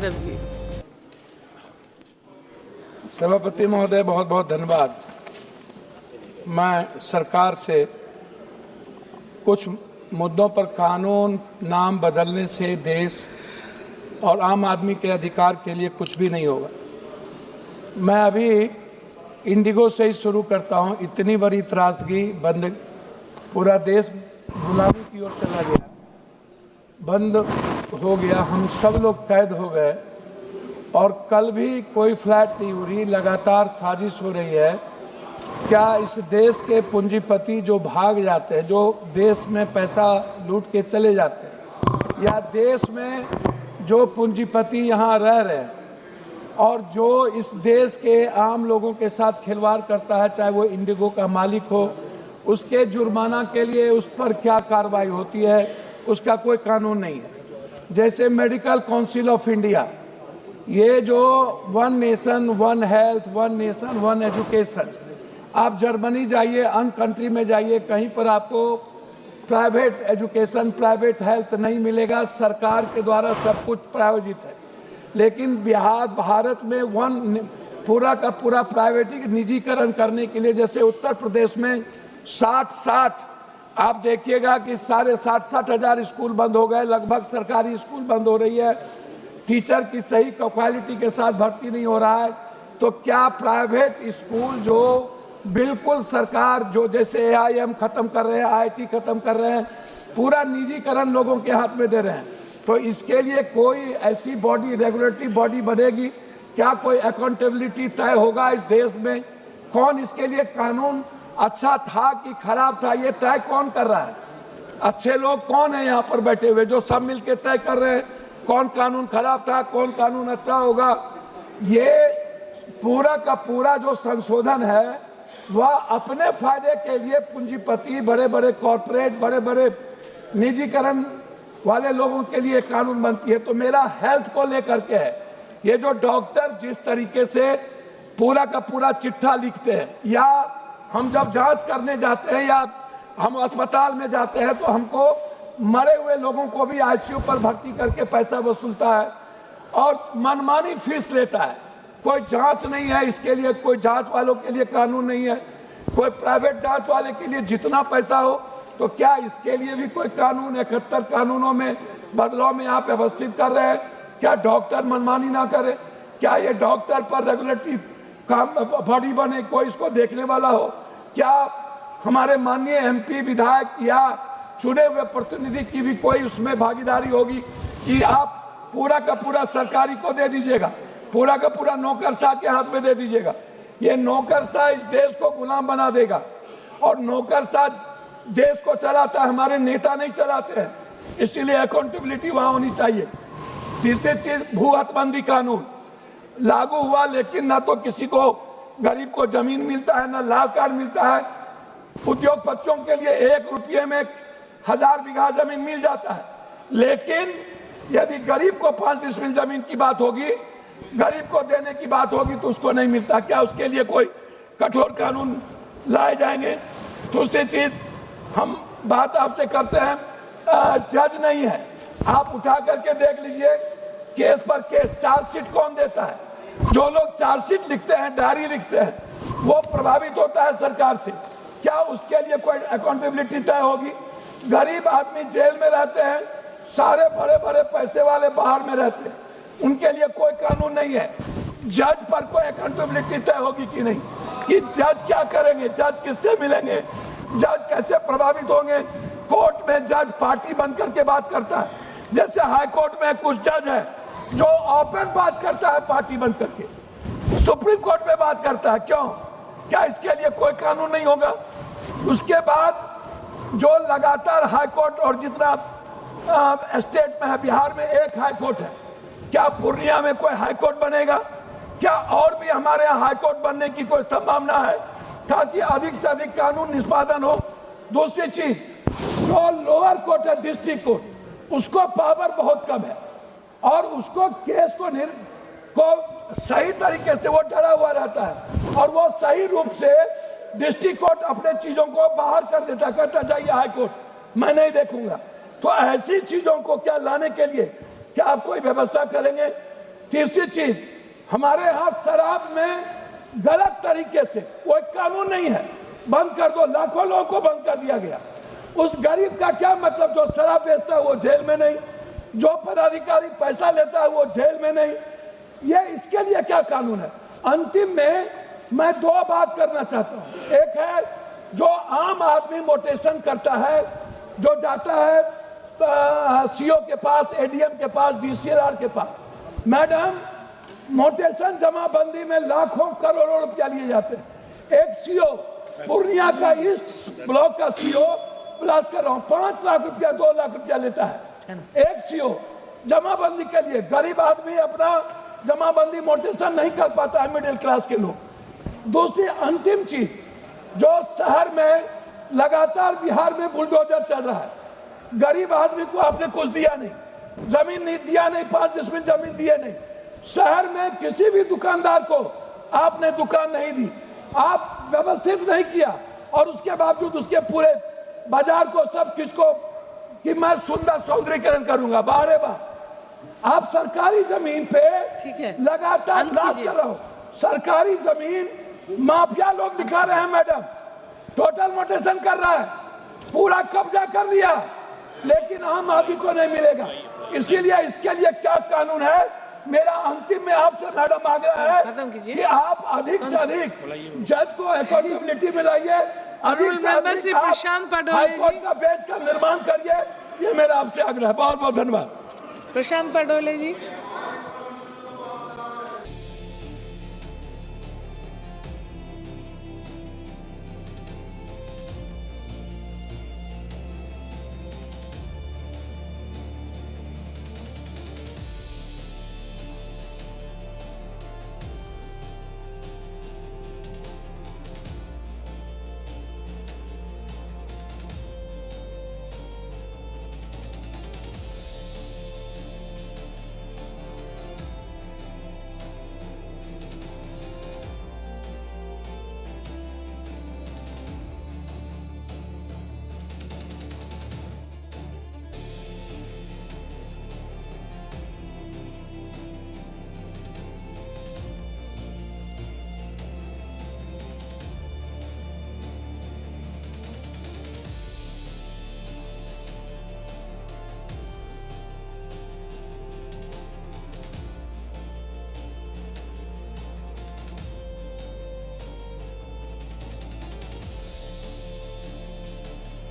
यादव जी। सभापति महोदय, बहुत बहुत धन्यवाद। मैं सरकार से कुछ मुद्दों पर कानून नाम बदलने से देश और आम आदमी के अधिकार के लिए कुछ भी नहीं होगा। मैं अभी इंडिगो से ही शुरू करता हूं। इतनी बड़ी त्रासदी, बंद, पूरा देश गुलामी की ओर चला गया, बंद हो गया, हम सब लोग कैद हो गए और कल भी कोई फ्लैट नहीं हो रही, लगातार साजिश हो रही है। क्या इस देश के पूंजीपति जो भाग जाते हैं, जो देश में पैसा लूट के चले जाते हैं, या देश में जो पूंजीपति यहाँ रह रहे हैं और जो इस देश के आम लोगों के साथ खिलवाड़ करता है, चाहे वो इंडिगो का मालिक हो, उसके जुर्माना के लिए उस पर क्या कार्रवाई होती है, उसका कोई कानून नहीं है। जैसे मेडिकल काउंसिल ऑफ इंडिया, ये जो one nation one health, one nation one education, आप जर्मनी जाइए, अन्य कंट्री में जाइए, कहीं पर आपको प्राइवेट एजुकेशन, प्राइवेट हेल्थ नहीं मिलेगा। सरकार के द्वारा सब कुछ प्रायोजित है। लेकिन भारत में पूरा का पूरा प्राइवेट निजीकरण करने के लिए, जैसे उत्तर प्रदेश में 60 आप देखिएगा कि साढ़े 60 हजार स्कूल बंद हो गए, लगभग सरकारी स्कूल बंद हो रही है, टीचर की सही क्वालिटी के साथ भर्ती नहीं हो रहा है। तो क्या प्राइवेट स्कूल जो बिल्कुल सरकार, जो जैसे AIM खत्म कर रहे हैं, IIT खत्म कर रहे हैं, पूरा निजीकरण लोगों के हाथ में दे रहे हैं, तो इसके लिए कोई ऐसी बॉडी, रेगुलेटरी बॉडी बनेगी? क्या कोई अकाउंटेबिलिटी तय होगा इस देश में? कौन इसके लिए कानून अच्छा था कि खराब था, ये तय कौन कर रहा है? अच्छे लोग कौन है यहाँ पर बैठे हुए जो सब मिलके तय कर रहे हैं कौन कानून खराब था, कौन कानून अच्छा होगा? ये पूरा का पूरा जो संशोधन है वह अपने फायदे के लिए पूंजीपति, बड़े बड़े कॉर्पोरेट, बड़े बड़े निजीकरण वाले लोगों के लिए कानून बनती है। तो मेरा हेल्थ को लेकर के है, ये जो डॉक्टर जिस तरीके से पूरा का पूरा चिट्ठा लिखते हैं, या हम जब जांच करने जाते हैं या हम अस्पताल में जाते हैं, तो हमको मरे हुए लोगों को भी ICU पर भर्ती करके पैसा वसूलता है और मनमानी फीस लेता है। कोई जांच नहीं है इसके लिए, कोई जांच वालों के लिए कानून नहीं है, कोई प्राइवेट जांच वाले के लिए जितना पैसा हो। तो क्या इसके लिए भी कोई कानून? 71 कानूनों में बदलाव में आप व्यवस्थित कर रहे हैं। क्या डॉक्टर मनमानी ना करे? क्या ये डॉक्टर पर रेगुलेटरी बॉडी बने, कोई इसको देखने वाला हो? क्या हमारे माननीय MP, विधायक या चुने हुए प्रतिनिधि की भी कोई उसमें भागीदारी होगी कि आप पूरा का पूरा सरकारी को दे दीजिएगा, पूरा का पूरा नौकरशाह के हाथ में दे दीजिएगा? ये नौकरशाह इस देश को गुलाम बना देगा और नौकरशाह देश को चलाता है, हमारे नेता नहीं चलाते हैं। इसीलिए अकाउंटेबिलिटी वहां होनी चाहिए। तीसरी चीज, भू हदबंदी कानून लागू हुआ, लेकिन ना तो किसी को, गरीब को जमीन मिलता है, ना लाल कार्ड मिलता है। उद्योगपतियों के लिए 1 रुपये में 1000 बीघा जमीन मिल जाता है, लेकिन यदि गरीब को 5 डिसमिल जमीन की बात होगी, गरीब को देने की बात होगी, तो उसको नहीं मिलता। क्या उसके लिए कोई कठोर कानून लाए जाएंगे? दूसरी चीज, हम बात आपसे करते हैं, जज नहीं है, आप उठा करके देख लीजिए, केस पर केस चार्जशीट कौन देता है? जो लोग चार्जशीट लिखते हैं, डायरी लिखते हैं, वो प्रभावित होता है सरकार से। क्या उसके लिए कोई अकाउंटेबिलिटी तय होगी? गरीब आदमी जेल में रहते हैं, सारे बड़े बड़े पैसे वाले बाहर में रहते हैं, उनके लिए कोई कानून नहीं है। जज पर कोई अकाउंटेबिलिटी तय होगी कि नहीं? कि जज क्या करेंगे, जज किससे मिलेंगे, जज कैसे प्रभावित होंगे? कोर्ट में जज पार्टी बन करके बात करता है, जैसे हाई कोर्ट में कुछ जज है जो ओपन बात करता है पार्टी बन करके, सुप्रीम कोर्ट में बात करता है। क्यों? क्या इसके लिए कोई कानून नहीं होगा? उसके बाद जो लगातार हाई कोर्ट, और जितना स्टेट में है, बिहार में 1 हाई कोर्ट है, क्या पूर्णिया में कोई हाई कोर्ट बनेगा? क्या और भी हमारे यहाँ हाई कोर्ट बनने की कोई संभावना है, ताकि अधिक से अधिक कानून निष्पादन हो? दूसरी चीज, जो लोअर कोर्ट है, डिस्ट्रिक्ट कोर्ट, उसको पावर बहुत कम है और उसको केस को सही तरीके से वो डरा हुआ रहता है और वो सही रूप से डिस्ट्रिक्ट कोर्ट अपने चीजों को बाहर कर देता, कहता जाइए हाई कोर्ट, मैं नहीं देखूंगा। तो ऐसी चीजों को क्या लाने के लिए क्या आप कोई व्यवस्था करेंगे तीसरी चीज, हमारे यहाँ शराब में गलत तरीके से कोई कानून नहीं है, बंद कर दो, लाखों लोगों को बंद कर दिया गया। उस गरीब का क्या मतलब, जो शराब बेचता है वो जेल में नहीं, जो पदाधिकारी पैसा लेता है वो जेल में नहीं, ये इसके लिए क्या कानून है। अंतिम में मैं दो बात करना चाहता हूँ। एक है जो आम आदमी मोटेशन करता है, जो जाता है सीओ के पास, एडीएम के पास, डीसीएलआर के पास। मैडम, मोटेशन जमाबंदी में लाखों करोड़ों रुपया लिए जाते हैं। एक सीओ पूर्णिया का ईस्ट ब्लॉक का सीओ, प्लस कर रहा हूँ, 5 लाख रुपया 2 लाख रुपया लेता है एक सीओ जमाबंदी के लिए। गरीब आदमी अपना जमाबंदी मोटेशन नहीं कर पाता है, मिडिल क्लास के लोग। दूसरी अंतिम चीज, जो शहर में लगातार बिहार में बुलडोजर चल रहा है, गरीब आदमी को आपने कुछ दिया नहीं, जमीन नहीं दिया, नहीं 5 डिसमिल जमीन दिए नहीं। शहर में किसी भी दुकानदार को आपने दुकान नहीं दी, आप व्यवस्थित नहीं किया, और उसके बावजूद उसके पूरे बाजार को सब किसको कि मैं सुंदर सौंदर्यीकरण करूंगा, बारे बार आप सरकारी जमीन पे लगातार नाश कर रहे हो। सरकारी जमीन माफिया लोग दिखा रहे हैं मैडम, टोटल मोटेशन कर रहा है, पूरा कब्जा कर लिया, लेकिन आम आदमी को नहीं मिलेगा। इसीलिए इसके लिए क्या कानून है, मेरा अंतिम में आपसे मैडम आग्रह है कि आप अधिक से अधिक जज को अकाउंटेबिलिटी में लाइए, अधिक से अधिक हाईकोर्ट का बेंच का निर्माण करिए। ये मेरा आपसे आग्रह है। बहुत बहुत धन्यवाद। प्रशांत पडोले जी।